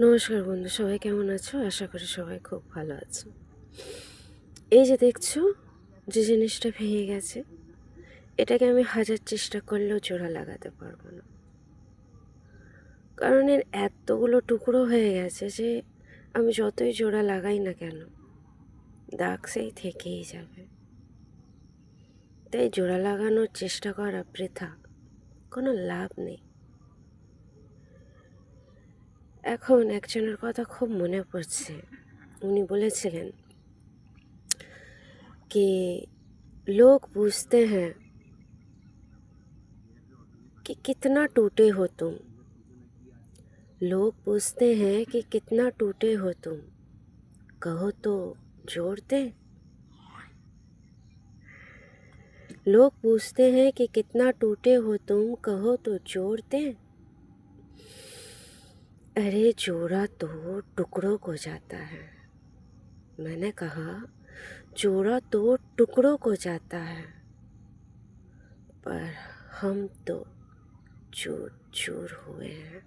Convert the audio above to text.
নমস্কার বন্ধু, সবাই কেমন আছো? আশা করি সবাই খুব ভালো আছো। এই যে দেখছো, যে জিনিসটা ভেঙে গেছে, এটাকে আমি হাজার চেষ্টা করলেও জোড়া লাগাতে পারবো না। কারণ এর এতগুলো টুকরো হয়ে গেছে যে আমি যতই জোড়া লাগাই না কেন, দাগ সেই থেকেই যাবে। তাই জোড়া লাগানোর চেষ্টা করা বৃথা, কোনো লাভ নেই। এখন একজনের কথা খুব মনে পড়ছে। উনি বলেছিলেন कि लोग पूछते हैं कि कितना टूटे हो तुम। लोग पूछते हैं कि कितना टूटे हो तुम, कहो तो जोड़ दे। लोग पूछते हैं कि कितना टूटे हो तुम, कहो तो जोड़ दे। अरे जोड़ा तो टुकड़ों को जाता है। मैंने कहा जोड़ा तो टुकड़ों को जाता है, पर हम तो चूर चूर हुए हैं।